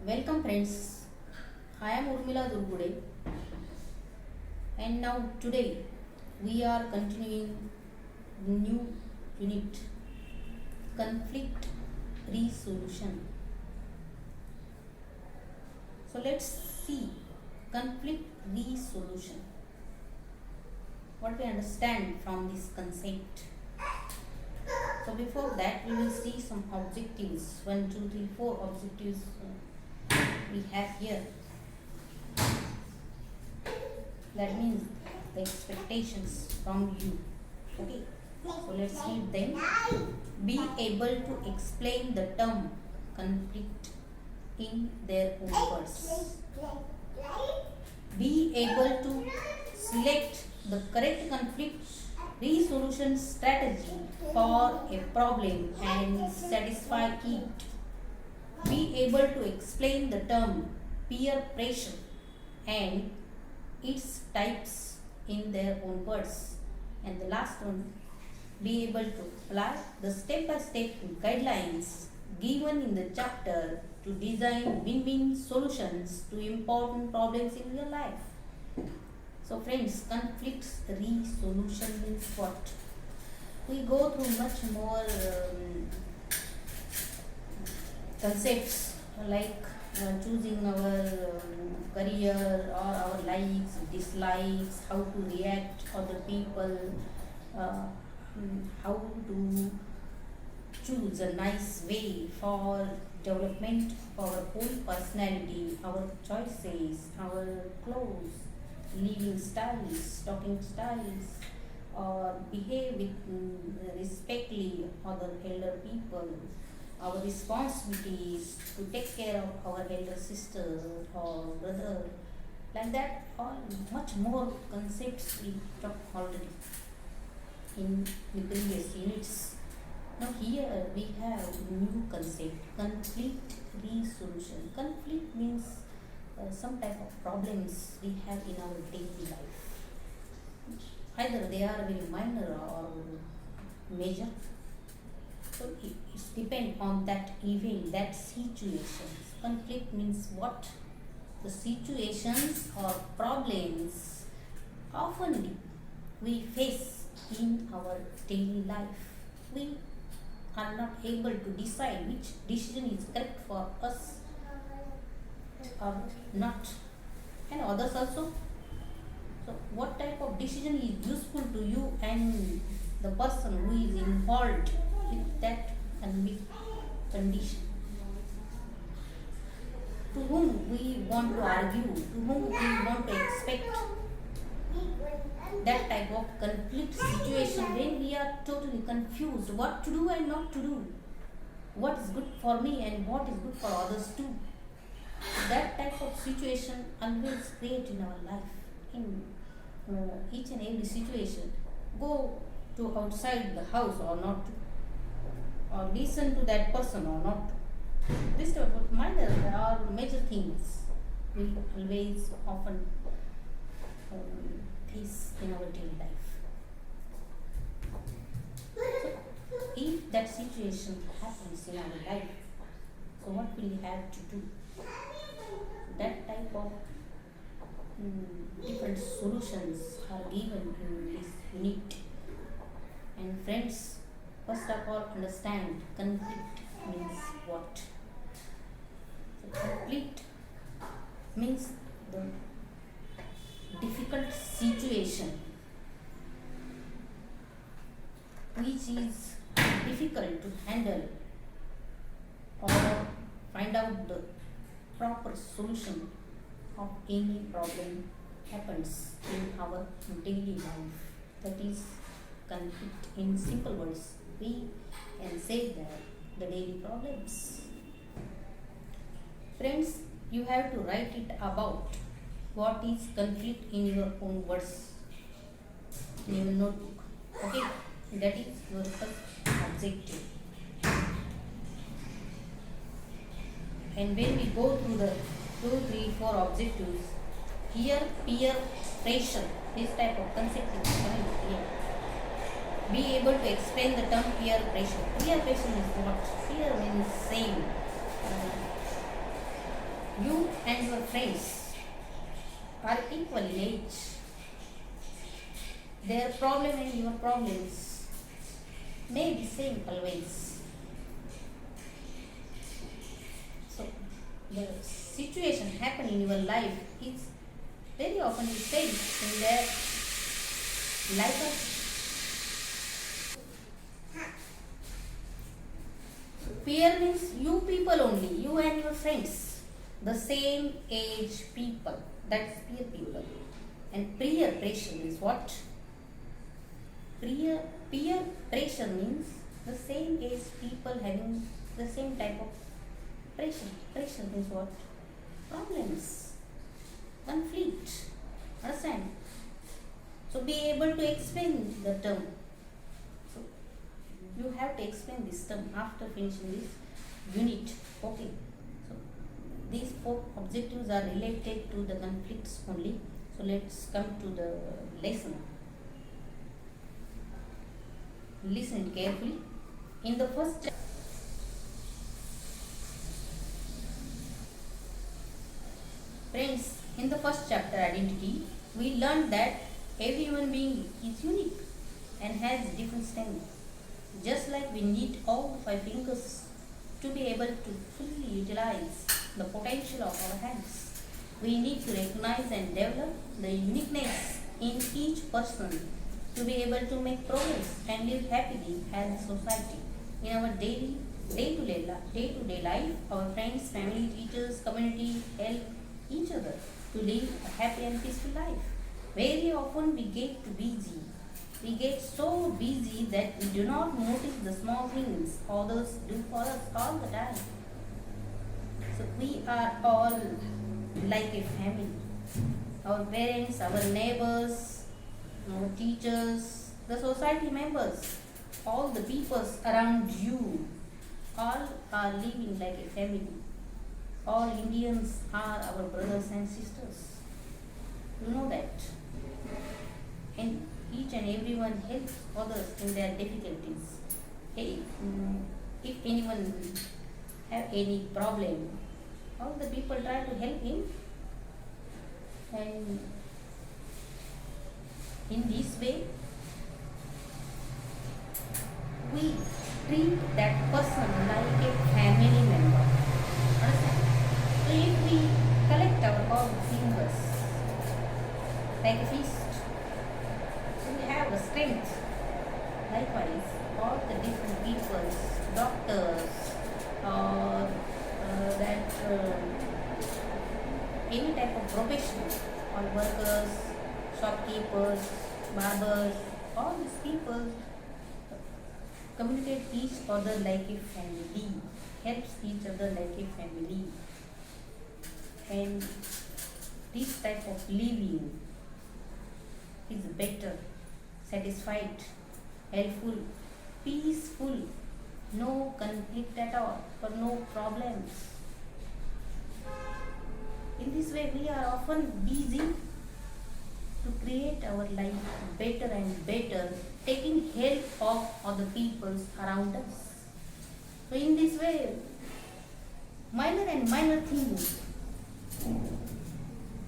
Welcome friends, I am Urmila Durgude and now today we are continuing new unit conflict resolution. So let's see conflict resolution. What we understand from this concept. So before that we will see some objectives. 1, 2, 3, 4 objectives we have here. That means the expectations from you. Okay, so let's read them. Be able to explain the term conflict in their own words. Be able to select the correct conflict resolution strategy for a problem and satisfy it. Be able to explain the term peer pressure and its types in their own words. And the last one, be able to apply the step-by-step guidelines given in the chapter to design win-win solutions to important problems in your life. So friends, conflict resolution means what? We go through much more concepts like choosing our career or our likes, dislikes, how to react other people, how to choose a nice way for development of our own personality, our choices, our clothes, living styles, talking styles, or behave with respectfully other elder people, our responsibilities to take care of our elder sister or brother, like that, all much more concepts we talked already in the previous units. Now here we have new concept, conflict resolution. Conflict means some type of problems we have in our daily life. Either they are very minor or major. So it depends on that event, that situations. Conflict means what? The situations or problems often we face in our daily life. We are not able to decide which decision is correct for us or not, and others also. So what type of decision is useful to you and the person who is involved with that condition? To whom we want to argue, to whom we want to expect that type of conflict situation when we are totally confused what to do and not to do, what is good for me and what is good for others too. That type of situation always create in our life, in each and every situation. Go to outside the house or not to, or listen to that person or not to. This type of minor or major things we always often face in our daily life. So if that situation happens in our life, so what will we have to do? That type of different solutions are given in this unit. And friends, first of all, understand conflict means what? So conflict means the difficult situation which is difficult to handle or find out the proper solution of any problem happens in our daily life. That is conflict. In simple words, we can say that the daily problems. Friends, you have to write it about what is conflict in your own words, in your notebook. Okay, that is your first objective. And when we go through the 2, 3, 4 objectives, here peer pressure, this type of concept is coming here. Be able to explain the term peer pressure. Peer pressure is what? Peer means same. You and your friends are equal in age. Their problem and your problems may be same always. So the situation happen in your life is very often the same in their life. Peer means you people only, you and your friends, the same age people. That's peer people. And peer pressure means what? Peer pressure means the same age people having the same type of pressure. Pressure means what? Problems, conflict. Understand? So be able to explain the term. So you have to explain this term after finishing this unit. Okay. So these four objectives are related to the conflicts only. So let's come to the lesson. Listen carefully. In the first Friends, in the first chapter, Identity, we learned that every human being is unique and has different strengths. Just like we need all five fingers to be able to fully utilize the potential of our hands, we need to recognize and develop the uniqueness in each person to be able to make progress and live happily as a society. In our day-to-day life, our friends, family, teachers, community help each other to live a happy and peaceful life. Very often we get busy. We get so busy that we do not notice the small things others do for us all the time. So we are all like a family. Our parents, our neighbors, our teachers, the society members, all the peoples around you, all are living like a family. All Indians are our brothers and sisters. You know that. And each and everyone helps others in their difficulties. Hey, if anyone have any problem, all the people try to help him. And in this way, we treat that person like a family member. Understand? So if we collect our all fingers like a fist, so we have the strength. Likewise, all the different peoples, doctors, or any type of profession, all workers, shopkeepers, barbers, all these people communicate each other like a family, helps each other like a family. And this type of living is better, satisfied, helpful, peaceful, no conflict at all, or no problems. In this way, we are often busy to create our life better and better, taking help of other peoples around us. So in this way, minor and minor things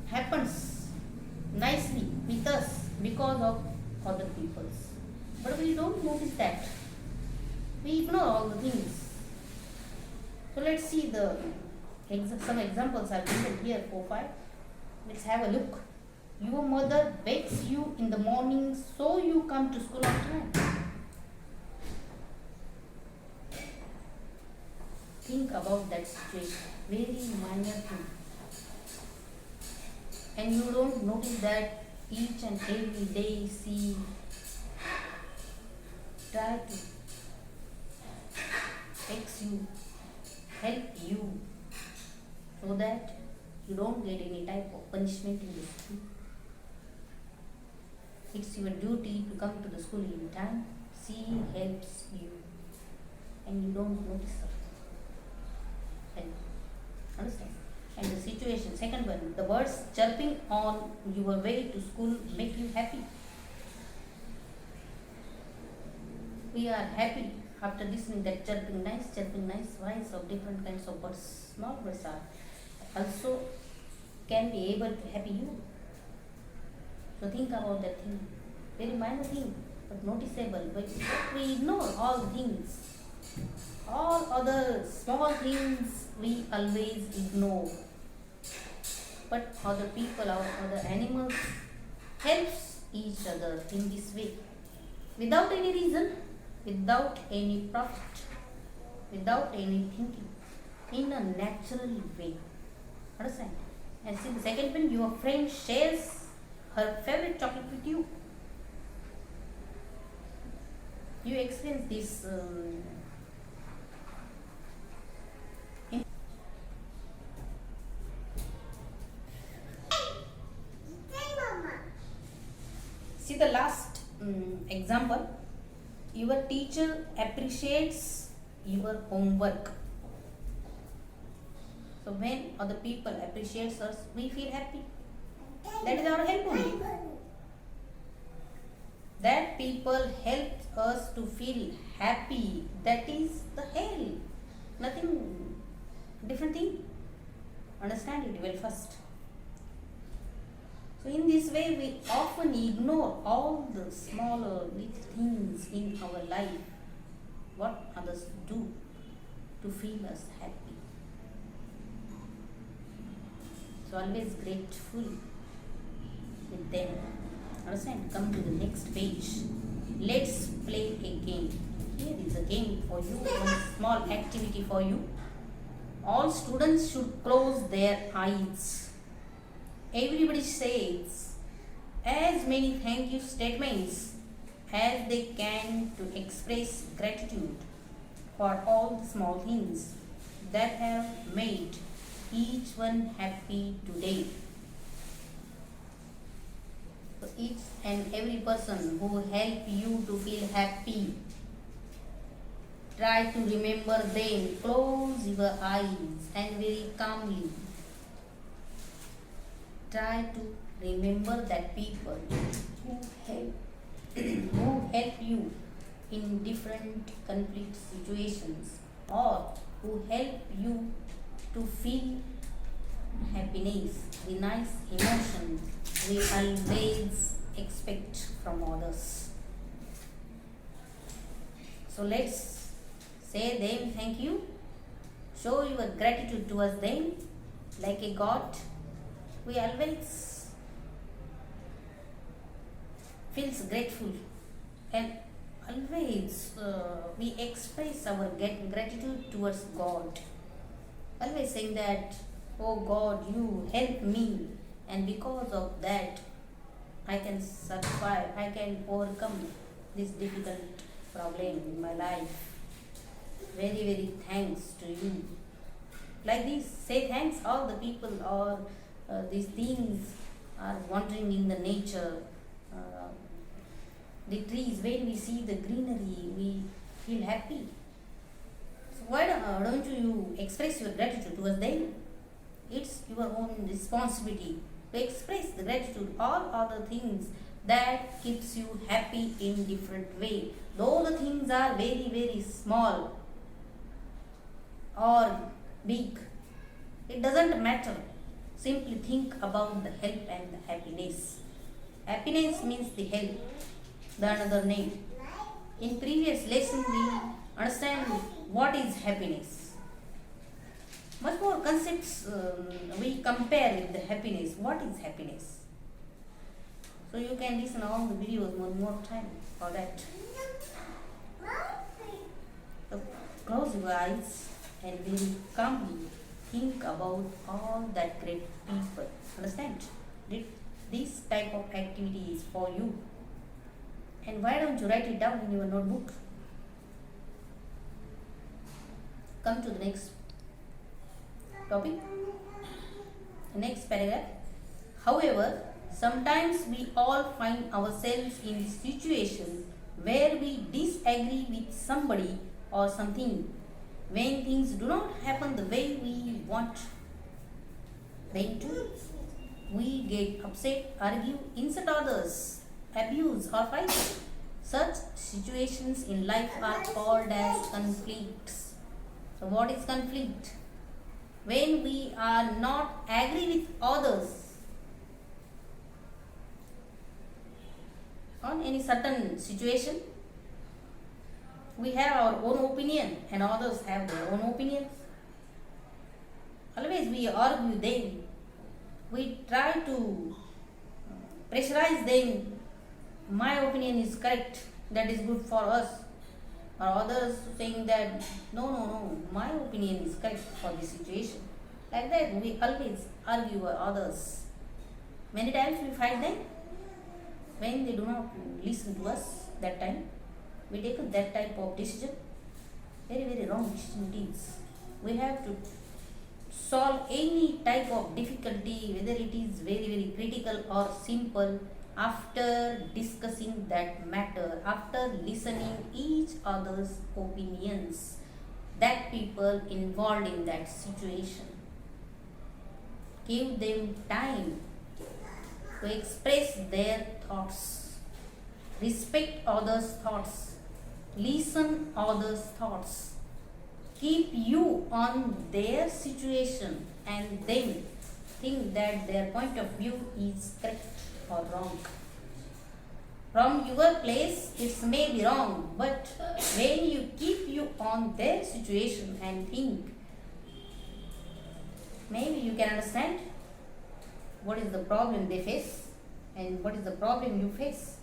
happens nicely with us because of other peoples. But we don't notice that. We ignore all the things. So let's see some examples are given here, 4-5. Let's have a look. Your mother wakes you in the morning so you come to school on time. Think about that situation. Very minor thing. And you don't notice that each and every day she try to fix you, help you, so that you don't get any type of punishment in the school. It's your duty to come to the school in time. She helps you and you don't notice her. And understand? And the situation, second one, the birds chirping on your way to school make you happy. We are happy after listening that chirping nice voice of different kinds of birds. Small birds are also can be able to happy you. So think about that thing. Very minor thing, but noticeable. But we ignore all things. All other small things we always ignore. But other people or other animals helps each other in this way. Without any reason, without any profit, without any thinking. In a natural way. Understand? And see the second one, your friend shares her favorite chocolate with you. You experience this see the last example. Your teacher appreciates your homework. So when other people appreciates us, we feel happy. That is our help only. That people help us to feel happy. That is the help. Nothing different thing. Understand it well first. So in this way, we often ignore all the smaller little things in our life, what others do to feel us happy. So always grateful with them. Understand? Come to the next page. Let's play a game. Here is a game for you, one small activity for you. All students should close their eyes. Everybody says as many thank you statements as they can to express gratitude for all the small things that have made each one happy today. So each and every person who help you to feel happy, try to remember them. Close your eyes and very calmly try to remember that people who help who help you in different conflict situations or who help you to feel happiness, the nice emotion we always expect from others. So let's say them thank you, show your gratitude towards them like a God. We always feels grateful and always we express our gratitude towards God. Always saying that, oh God, you help me, and because of that I can survive, I can overcome this difficult problem in my life. Very, very thanks to you. Like this, say thanks. All the people or these things are wandering in the nature. The trees, when we see the greenery, we feel happy. So why don't you express your gratitude towards them? It's your own responsibility to express the gratitude. All other things that keeps you happy in different way. Though the things are very, very small or big, it doesn't matter. Simply think about the help and the happiness. Happiness means the help, the another name. In previous lesson we understand what is happiness. Much more concepts we compare with the happiness. What is happiness? So you can listen all the videos one more time for that. So close your eyes and very calmly think about all that great people. Understand? This type of activity is for you. And why don't you write it down in your notebook? Come to the next topic, the next paragraph. However, sometimes we all find ourselves in situations where we disagree with somebody or something. When things do not happen the way we want them to, we get upset, argue, insult others, abuse or fight. Such situations in life are called as conflicts. So what is conflict? when we are not agree with others on any certain situation. We have our own opinion and others have their own opinions. Always we argue them. We try to pressurize them. My opinion is correct, that is good for us. Or others saying that no, my opinion is correct for this situation. Like that we always argue with others. Many times we fight them when they do not listen to us. That time we take that type of decision. Very wrong decision it is. We have to solve any type of difficulty, whether it is very critical or simple, after discussing that matter, after listening each other's opinions, that people involved in that situation. Give them time to express their thoughts. Respect others' thoughts. Listen others' thoughts. Keep you on their situation and then think that their point of view is correct or wrong. From your place it may be wrong, but when you keep you on their situation and think, maybe you can understand what is the problem they face and what is the problem you face.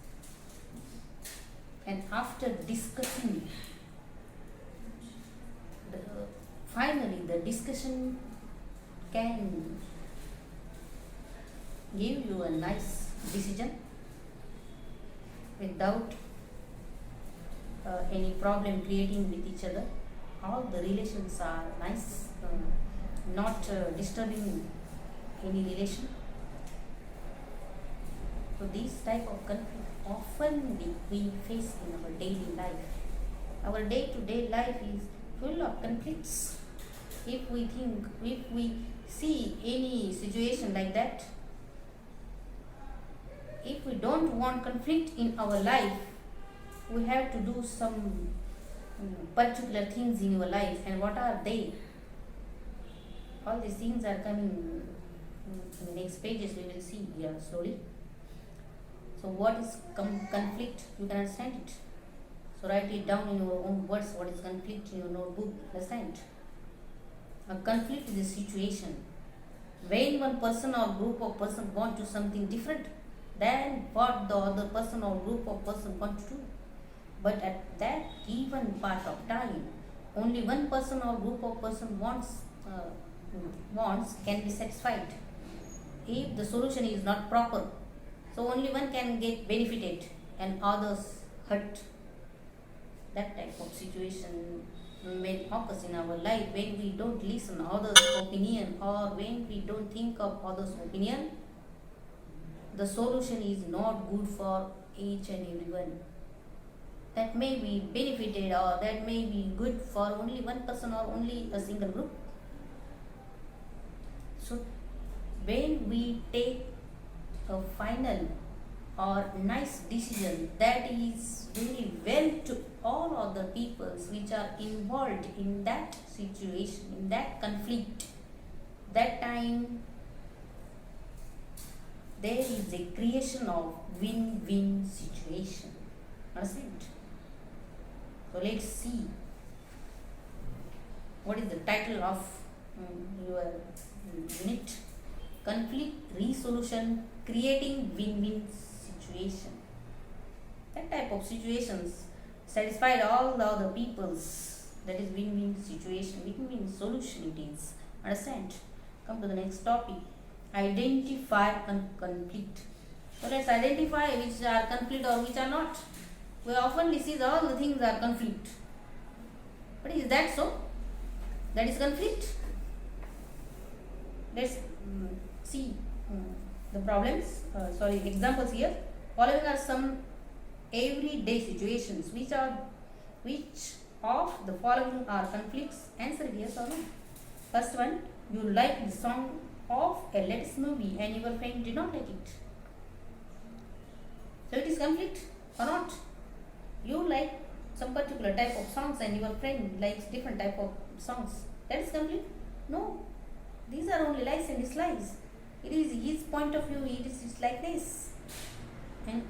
And after discussing, finally the discussion can give you a nice decision without any problem creating with each other. All the relations are nice, not disturbing any relation. So these type of conflict often we face in our daily life. Our day-to-day life is full of conflicts. If we see any situation like that, if we don't want conflict in our life, we have to do some particular things in your life. And what are they? All these things are coming in the next pages. We will see here slowly. So what is conflict? You can understand it. So write it down in your own words. What is conflict in your notebook? Understand. A conflict is a situation when one person or group of person want to something different than what the other person or group of person want to do. But at that given part of time, only one person or group of person wants can be satisfied. If the solution is not proper, so only one can get benefited and others hurt. That type of situation may occurs in our life when we don't listen others' opinion, or when we don't think of others' opinion. The solution is not good for each and everyone. That may be benefited or that may be good for only one person or only a single group. So when we take a final or nice decision that is very well to all other peoples which are involved in that situation, in that conflict, that time there is a creation of win-win situation. Understand? So let's see what is the title of your unit. Conflict resolution, creating win-win situation. That type of situations satisfied all the other peoples. That is win-win situation, win-win solution it is. Understand? Come to the next topic. Identify conflict. So let's identify which are conflict or which are not. We often see all the things are conflict. But is that so? That is conflict? Let's see the problems. Examples here. Following are some everyday situations. Which of the following are conflicts? Answer yes or no. First one, you like the song of a latest movie and your friend did not like it. So it is conflict or not? You like some particular type of songs and your friend likes different type of songs. That is conflict? No. These are only likes and dislikes. It is his point of view. It's like this, and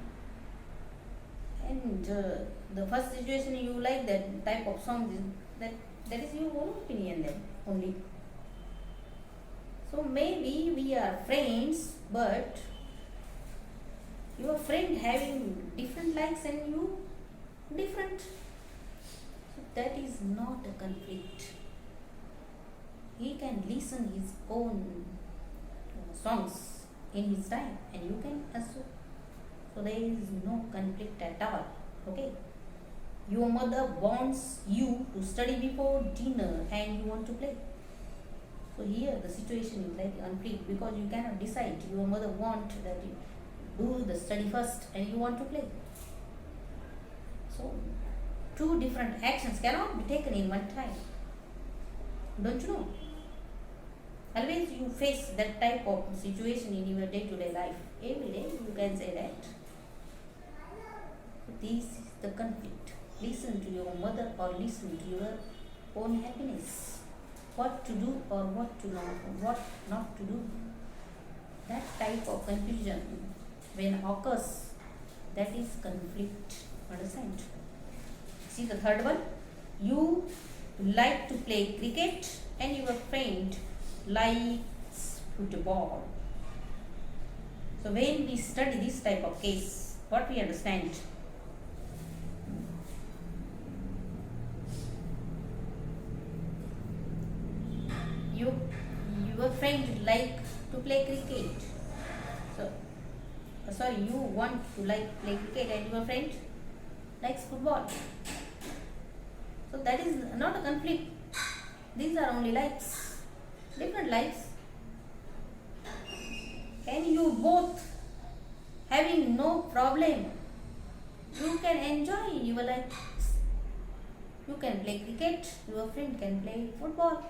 the first situation you like that type of song, that is your own opinion then only. So maybe we are friends, but your friend having different likes and you different. So that is not a conflict. He can listen his own songs in his time, and you can also. So there is no conflict at all. Okay. Your mother wants you to study before dinner and you want to play. So here the situation is like conflict because you cannot decide. Your mother wants that you do the study first and you want to play. So two different actions cannot be taken in one time. Don't you know? Always you face that type of situation in your day-to-day life. Every day you can say that. This is the conflict. Listen to your mother or listen to your own happiness. What to do or what not to do. That type of confusion when occurs, that is conflict. Understand? See the third one. You like to play cricket and your friend likes football. So when we study this type of case, what we understand? Your friend like to play cricket. So you want to play cricket and your friend likes football. So that is not a conflict. These are only likes, different likes, and you both having no problem. You can enjoy your likes. You can play cricket. Your friend can play football.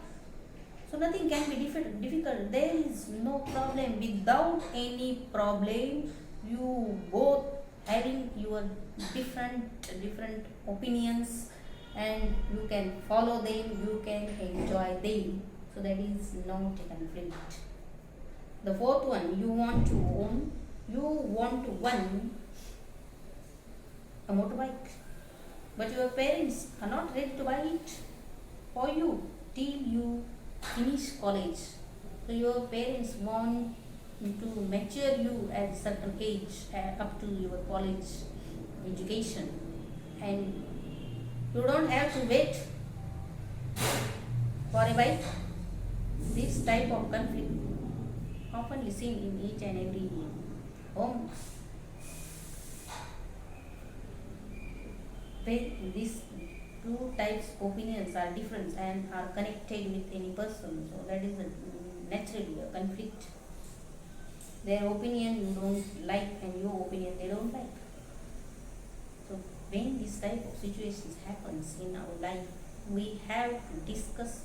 So nothing can be difficult. There is no problem. Without any problem, you both having your different opinions, and you can follow them. You can enjoy them. So that is not a conflict. The fourth one, you want to own a motorbike, but your parents are not ready to buy it for you till you finish college. So your parents want to mature you at a certain age, up to your college education, and you don't have to wait for a bike. This type of conflict often seen in each and every home. When these two types opinions are different and are connected with any person, so that is naturally a conflict. Their opinion you don't like and your opinion they don't like. So when this type of situations happens in our life, we have to discuss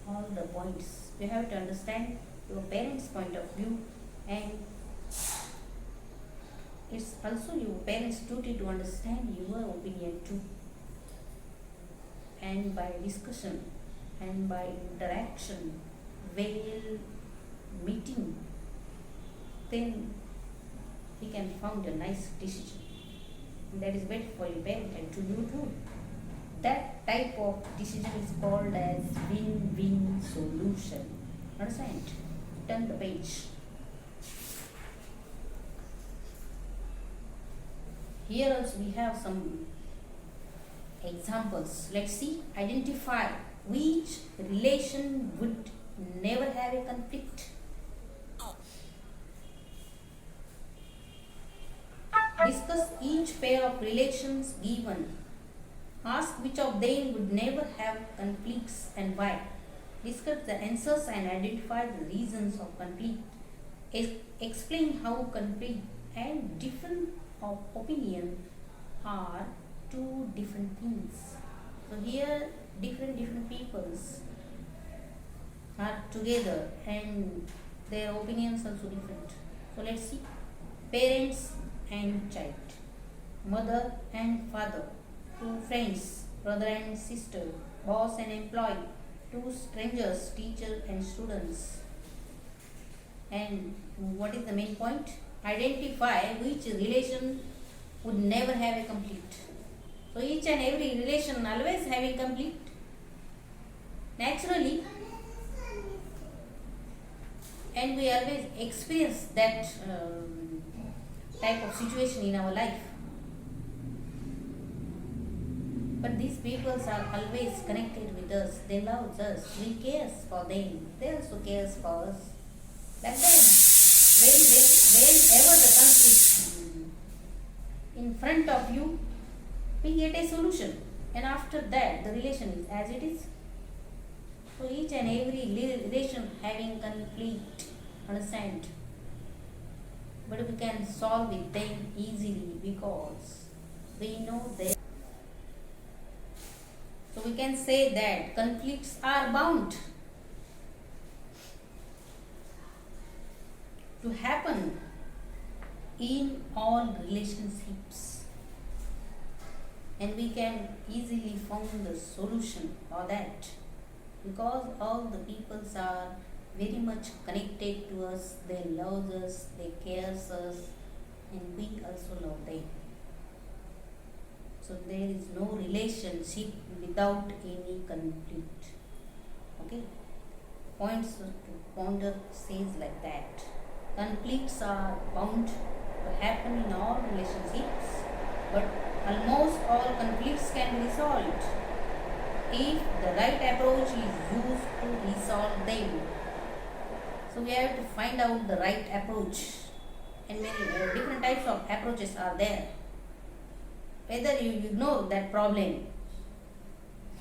all the points. You have to understand your parents' point of view, and it's also your parents' duty to understand your opinion too. And by discussion and by interaction, while meeting, then we can found a nice decision. That is better for your parent and to you too. That type of decision is called as win-win solution. Understand? Turn the page. Here also we have some examples. Let's see. Identify which relation would never have a conflict. Discuss each pair of relations given. Ask which of them would never have conflicts and why. Discuss the answers and identify the reasons of conflict. Explain how conflict and different of opinion are two different things. So here different peoples are together and their opinions also different. So let's see. Parents and child, mother and father, two friends, brother and sister, boss and employee, two strangers, teacher and students, And what is the main point? Identify which relation would never have a complete. So each and every relation always having complete. Naturally, and we always experience that type of situation in our life. But these people are always connected with us. They love us. We care for them. They also care for us. Like that, whenever the conflict in front of you, we get a solution. And after that, the relation is as it is. So each and every relation having conflict, understand? But we can solve with them easily because we know that. So we can say that conflicts are bound to happen in all relationships, and we can easily find the solution for that because all the peoples are very much connected to us. They love us, they care us, and we also love them. So there is no relationship without any conflict. Okay, points to ponder says like that. Conflicts are bound to happen in all relationships, but almost all conflicts can be resolved if the right approach is used to resolve them. So we have to find out the right approach, and many different types of approaches are there. Whether you ignore that problem,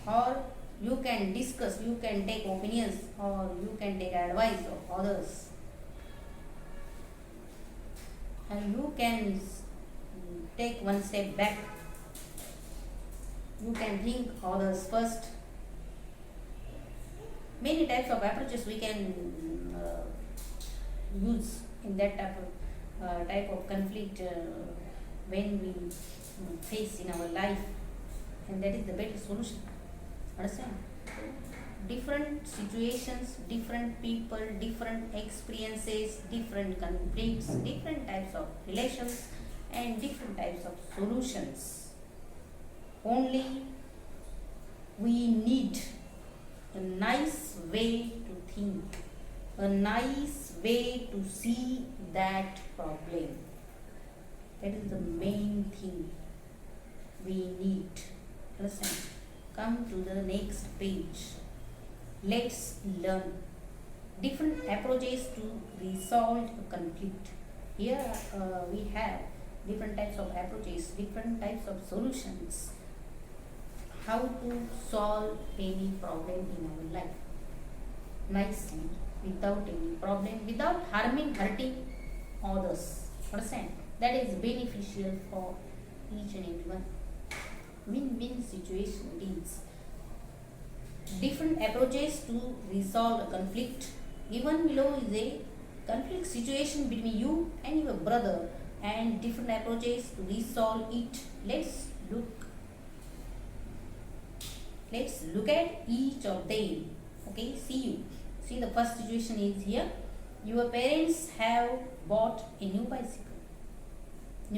or you can discuss, you can take opinions, or you can take advice of others, and you can take one step back. You can think others first. Many types of approaches we can use in that type of conflict when we face in our life, and that is the better solution. Understand? Different situations, different people, different experiences, different conflicts, different types of relations, and different types of solutions. Only we need a nice way to think, a nice way to see that problem. That is the main thing we need. Listen, come to the next page. Let's learn different approaches to resolve a conflict. Here we have different types of approaches, different types of solutions. How to solve any problem in our life nicely, without any problem, without hurting others. Understand? That is beneficial for each and everyone. Win-win situation it is. Different approaches to resolve a conflict. Given below is a conflict situation between you and your brother, and different approaches to resolve it. Let's look at each of them. Okay, see the first situation is here. Your parents have bought a new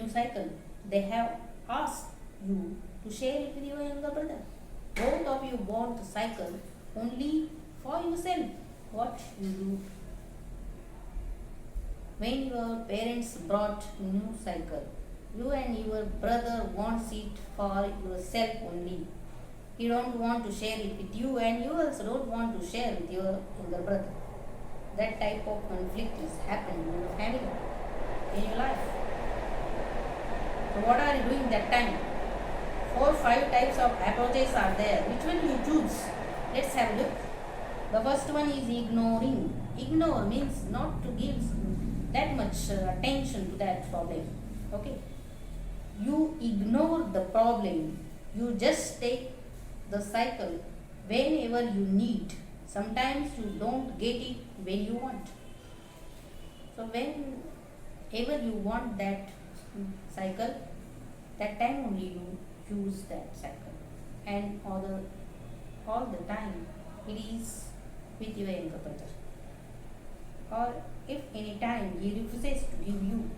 cycle. They have asked you to share it with your younger brother. Both of you bought the cycle only for yourself. What you do? When your parents brought a new cycle, you and your brother wants it for yourself only. You don't want to share it with you, and you also don't want to share with your younger brother. That type of conflict is happening in your family, in your life. So what are you doing that time? 4 or 5 types of approaches are there. Which one you choose? Let's have a look. The first one is ignoring. Ignore means not to give that much attention to that problem. Okay. You ignore the problem. You just take the cycle whenever you need. Sometimes you don't get it when you want. So whenever you want that cycle, that time only you use that cycle, and all the time it is with your younger brother. or if any time he refuses to give you,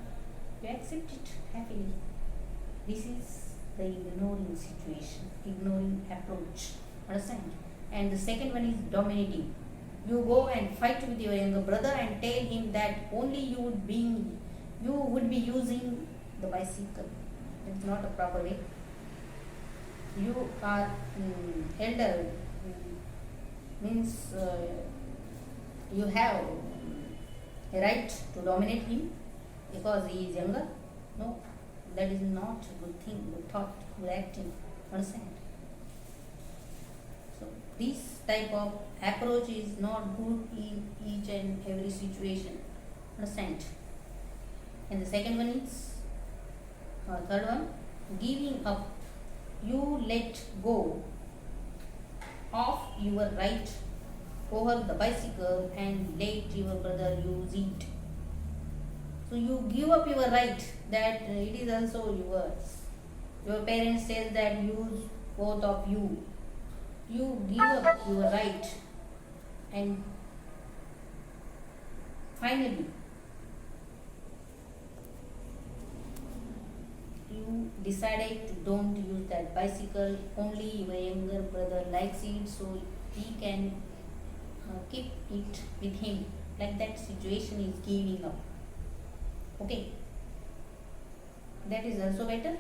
you accept it happily. This is the ignoring situation, ignoring approach. Understand? And the second one is dominating. You go and fight with your younger brother and tell him that only you would be using the bicycle. It's not a proper way. You are elder, means you have a right to dominate him because he is younger. No, that is not a good thing, good thought, good acting. Understand? So this type of approach is not good in each and every situation. Understand? And the second one is, third one, giving up. You let go of your right over the bicycle and let your brother use it. So you give up your right that it is also yours. Your parents tell that use both of you. You give up your right, and finally you decided to don't use that bicycle. Only your younger brother likes it, so he can keep it with him. Like that situation is giving up. Okay, that is also better.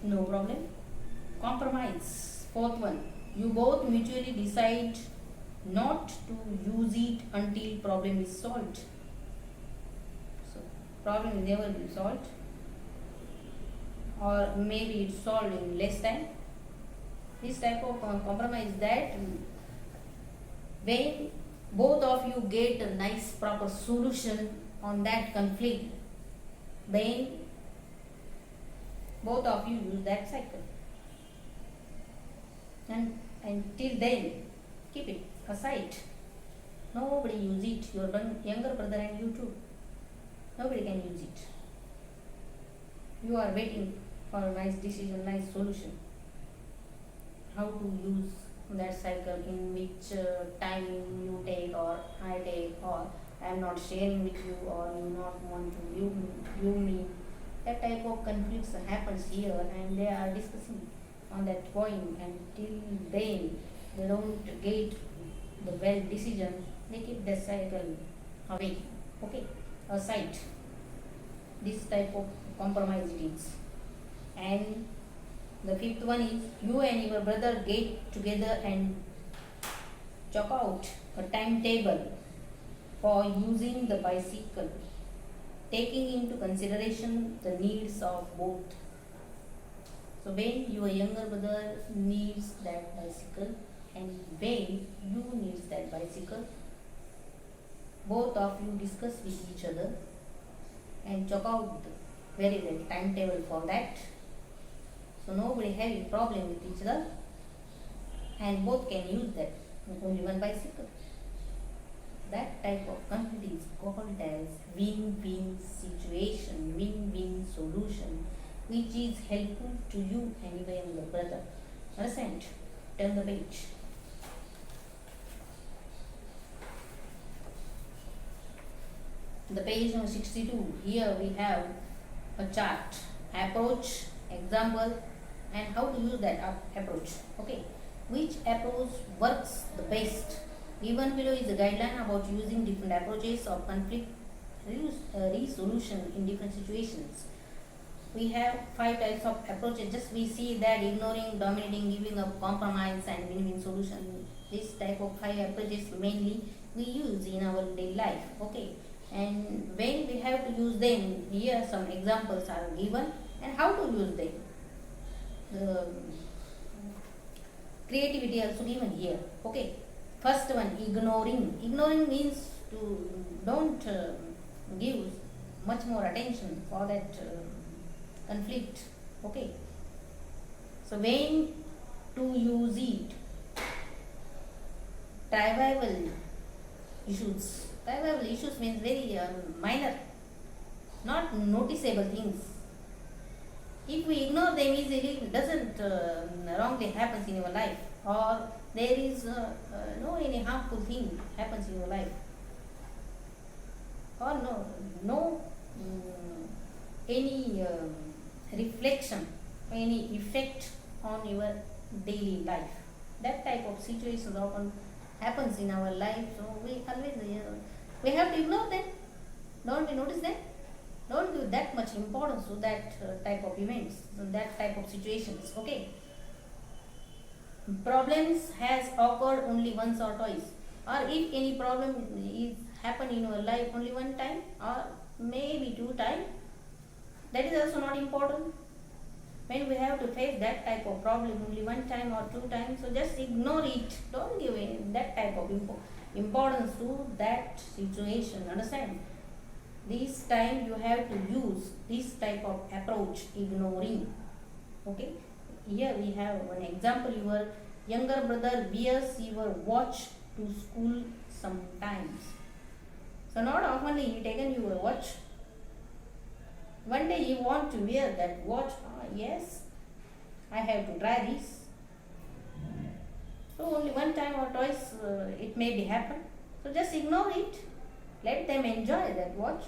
No problem. Compromise. Fourth one, you both mutually decide not to use it until problem is solved. So problem will never be solved, or maybe it's solved in less time. This type of compromise, that when both of you get a nice proper solution on that conflict, then both of you use that cycle, and until then keep it aside. Nobody use it. Your younger brother and you too, nobody can use it. You are waiting for a nice decision, nice solution, how to use that cycle, in which time you take or I take, or I am not sharing with you, or you not want to you me. That type of conflicts happens here, and they are discussing on that point, and till then they don't get the well decision, they keep the cycle away, okay, aside. This type of compromise it is. And the fifth one is, you and your brother get together and chalk out a timetable for using the bicycle, taking into consideration the needs of both. So when your younger brother needs that bicycle and when you need that bicycle, both of you discuss with each other and chalk out very well timetable for that. So nobody having problem with each other, and both can use that only one bicycle. That type of conflict is called as win-win situation, win-win solution, which is helpful to you and your younger brother. Understand? Turn the page. The page number 62. Here we have a chart, approach, example, and how to use that approach. Okay, which approach works the best? Given below is a guideline about using different approaches of conflict resolution in different situations. We have 5 types of approaches. Just we see that ignoring, dominating, giving up, compromise, and win-win solution. This type of 5 approaches mainly we use in our daily life. Okay, and when we have to use them, here some examples are given and how to use them. The creativity also given here. Okay, first one, ignoring. Ignoring means to don't give much more attention for that conflict. Okay, so when to use it, trivial issues. Trivial issues means very minor, not noticeable things. If we ignore them easily, it doesn't wrongly happens in your life, or there is no any harmful thing happens in your life. on your daily life. That type of situations often happens in our life, so we always we have to ignore them. Don't we notice them? Don't give that much importance to that type of events, that type of situations. Okay, problems has occurred only once or twice, or if any problem is happen in your life only one time or maybe two times, that is also not important. When we have to face that type of problem only one time or two times, so just ignore it. Don't give that type of importance to that situation. Understand? This time you have to use this type of approach, ignoring. Okay, here we have one example. Your younger brother wears your watch to school sometimes. So not often he taken your watch. One day you want to wear that watch. Yes, I have to try this. So only one time or twice it may be happen. So just ignore it. Let them enjoy that watch.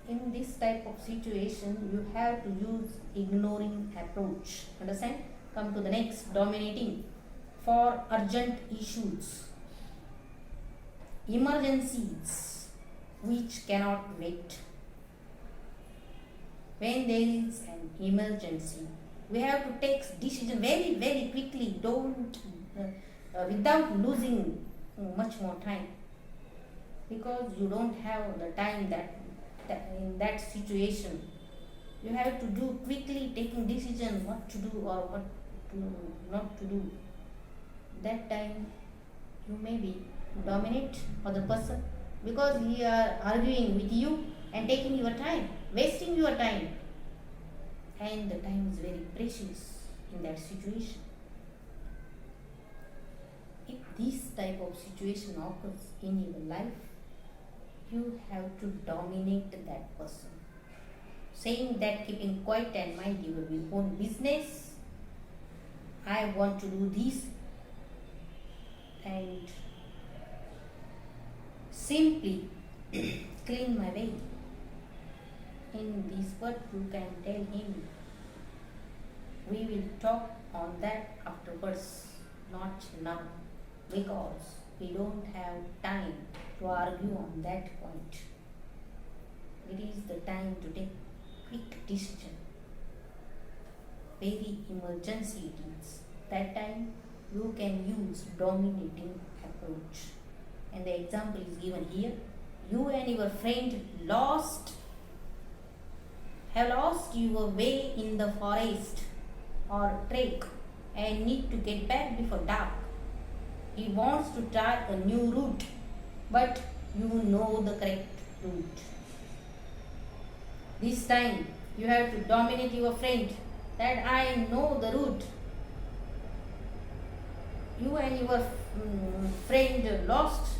In this type of situation, you have to use ignoring approach. Understand? Come to the next, dominating. For urgent issues, emergencies which cannot wait. When there is an emergency, we have to take decision very very quickly. Don't without losing much more time, because you don't have the time that in that situation you have to do quickly, taking decision what to do or what to not to do. That time you may be dominate other person, because he are arguing with you and taking your time, wasting your time, and the time is very precious in that situation. If this type of situation occurs in your life, you have to dominate that person, saying that keeping quiet and mind your own business. I want to do this, and simply clean my way. In this word you can tell him, we will talk on that afterwards, not now, because we don't have time to argue on that point. It is the time to take quick decision. Very emergency it is. That time you can use dominating approach. And the example is given here. You and your friend have lost your way in the forest or trek and need to get back before dark. He wants to try a new route, but you know the correct route. This time you have to dominate your friend that I know the route. You and your friend lost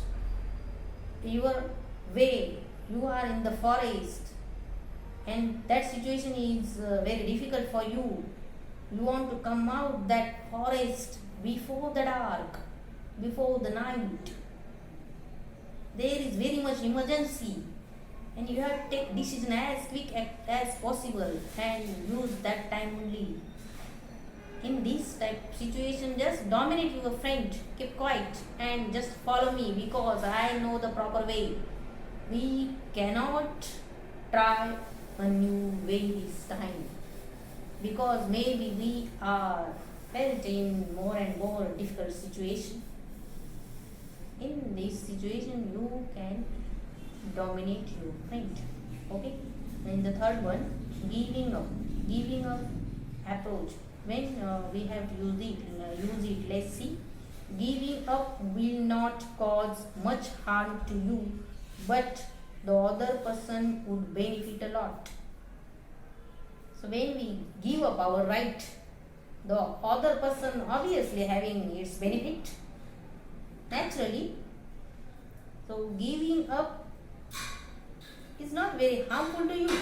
your way. You are in the forest and that situation is very difficult for you. You want to come out that forest before the dark, before the night. There is very much emergency and you have to take decision as quick as possible and use that time only. In this type of situation, just dominate your friend, keep quiet and just follow me because I know the proper way. We cannot try a new way this time, because maybe we are felt in more and more difficult situation. In this situation, you can dominate your friend. Okay. And the third one, giving up approach. When we have used it, let's see. Giving up will not cause much harm to you, but the other person would benefit a lot. So when we give up our right, the other person obviously having its benefit naturally. So giving up is not very harmful to you,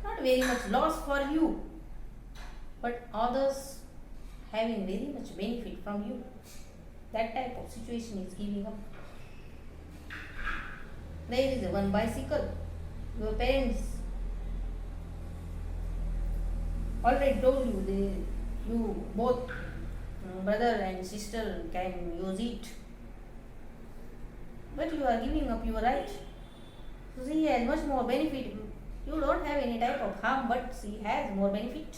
not very much loss for you, but others having very much benefit from you. That type of situation is giving up. There is one bicycle. Your parents already told you you both brother and sister can use it, but you are giving up your right. So she has much more benefit. You don't have any type of harm, but she has more benefit.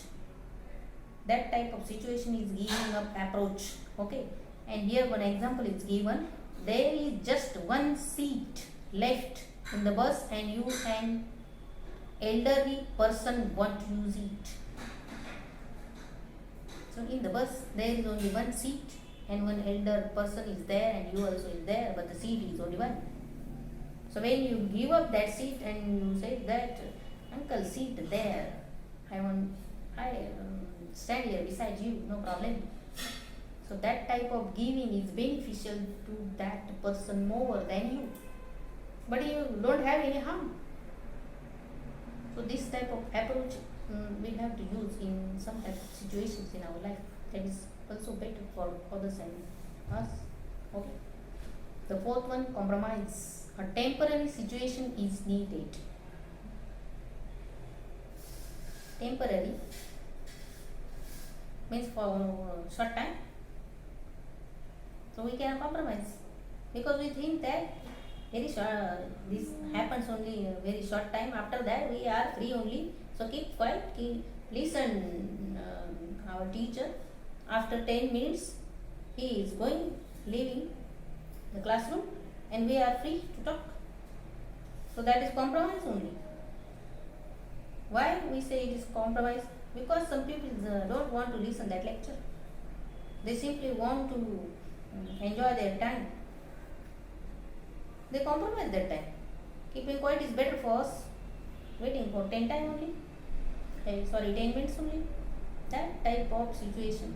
That type of situation is giving up approach. Okay, and here one example is given. There is just one seat left in the bus, and you an elderly person want to use it. So in the bus there is only one seat, and one elder person is there, and you also is there, but the seat is only one. So when you give up that seat and you say that uncle sit there, I stand here beside you, no problem. So that type of giving is beneficial to that person more than you, but you don't have any harm. So this type of approach we have to use in some type of situations in our life that is also better for others and us. Okay. The fourth one, compromise. A temporary situation is needed. Temporary means for short time. So we can compromise because we think that very short, this happens only a very short time. After that we are free only. So keep quiet, listen our teacher. After 10 minutes he is going, leaving the classroom, and we are free to talk. So that is compromise only. Why we say it is compromise? Because some people don't want to listen that lecture. They simply want to enjoy their time. They compromise that time. Keeping quiet is better for us. Waiting for 10 time only. 10 minutes only. That type of situation.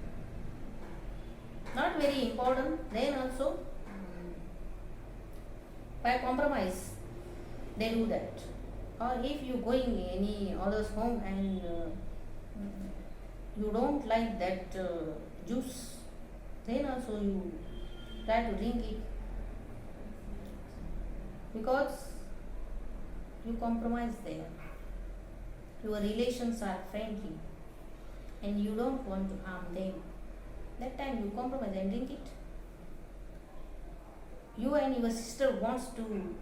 Not very important. Then also, by compromise, they do that. Or if you going any other's home and you don't like that juice, then also you try to drink it, because you compromise there. Your relations are friendly and you don't want to harm them. That time you compromise and drink it. You and your sister wants to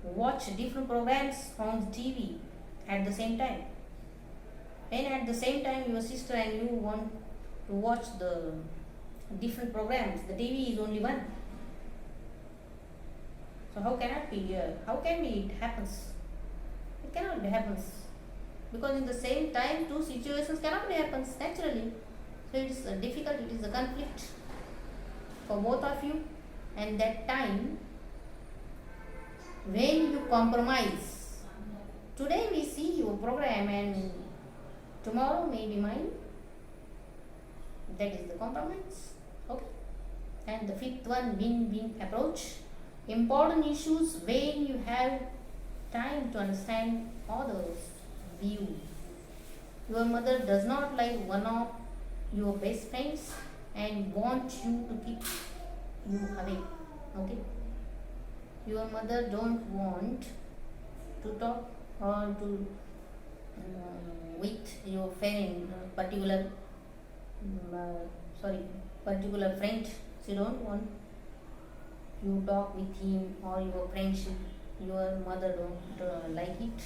watch different programs on TV at the same time, and at the same time your sister and you want to watch the different programs. The TV is only one. So how can it be? How can be it happens? It cannot be happens, because in the same time two situations cannot be happens naturally. So it is difficult. It is a conflict for both of you. And that time when you compromise, today we see your program and tomorrow maybe mine, that is the compromise. Okay. And the fifth one, win-win approach. Important issues when you have time to understand others' view. Your mother does not like one of your best friends and want you to keep you away. Okay. Your mother don't want to talk or to with your friend, particular friend. She don't want you talk with him or your friendship. Your mother don't like it,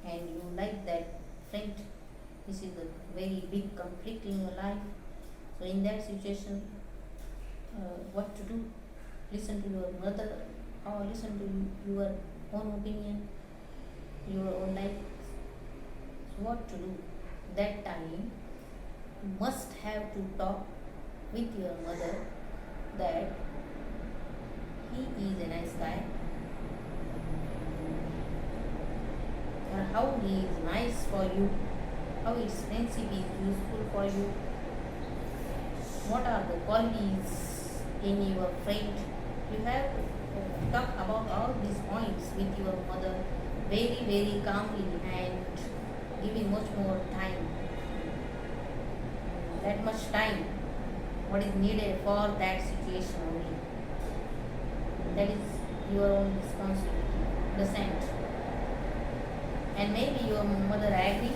and you like that friend. This is a very big conflict in your life. So in that situation, what to do? Listen to your mother or listen to your own opinion, your own life. So what to do? That time you must have to talk with your mother that he is a nice guy, or how he is nice for you, how his friendship is useful for you, what are the qualities in your friend. You have to talk about all these points with your mother very, very calmly and giving much more time. That much time, what is needed for that situation only. That is your own responsibility. Understand? And maybe your mother agree,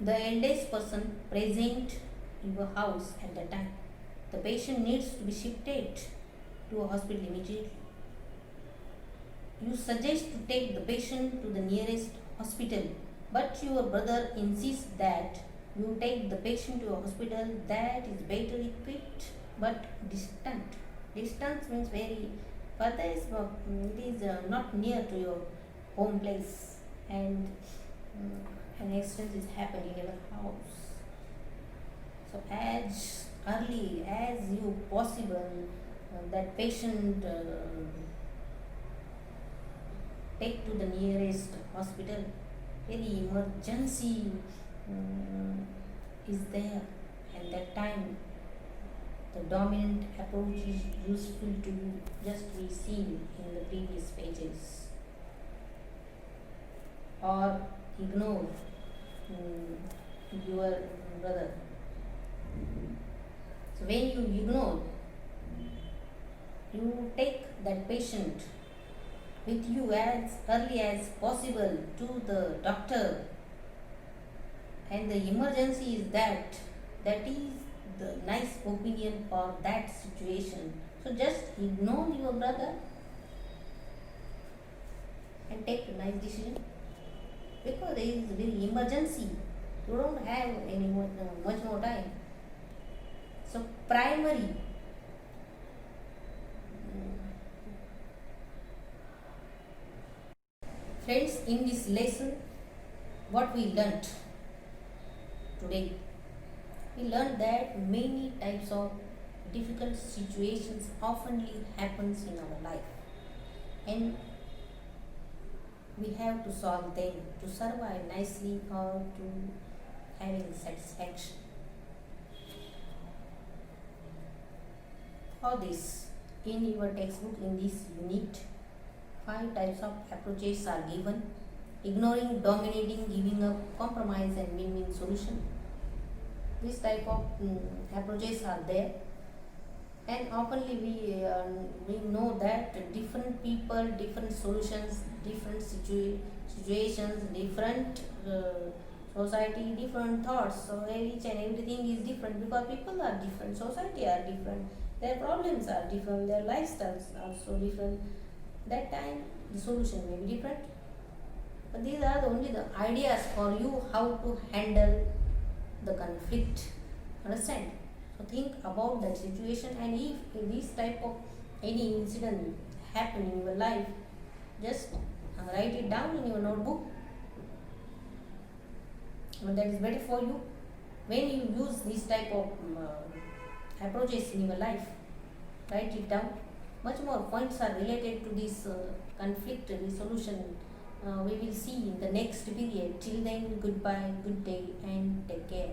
the eldest person present in your house at the time. The patient needs to be shifted to a hospital immediately. You suggest to take the patient to the nearest hospital, but your brother insists that you take the patient to a hospital that is better equipped but distant. Distance means very further, it is not near to your home place, and an accident is happening in your house. So as early as you possible, that patient take to the nearest hospital. Any emergency is there, and that time the dominant approach is useful to just be seen in the previous pages, or ignore your brother. So when you ignore, you take that patient with you as early as possible to the doctor, and the emergency is that is the nice opinion for that situation. So just ignore your brother and take a nice decision, because there is very emergency. You don't have any more, much more time. So primary friends, in this lesson, what we learnt today, we learned that many types of difficult situations oftenly happens in our life, and we have to solve them to survive nicely or to having satisfaction. For this, in your textbook, in this unit, 5 types of approaches are given: ignoring, dominating, giving up, compromise, and win-win solution. This type of approaches are there, and oftenly we know that different people, different solutions, different situations, different society, different thoughts. So each and everything is different, because people are different, society are different, their problems are different, their lifestyles are so different. That time the solution may be different, but these are only the ideas for you how to handle the conflict. Understand? So think about that situation, and if this type of any incident happen in your life, just write it down in your notebook. That is better for you. When you use this type of approaches in your life, write it down. Much more points are related to this conflict resolution. We will see in the next period. Till then, goodbye, good day, and take care.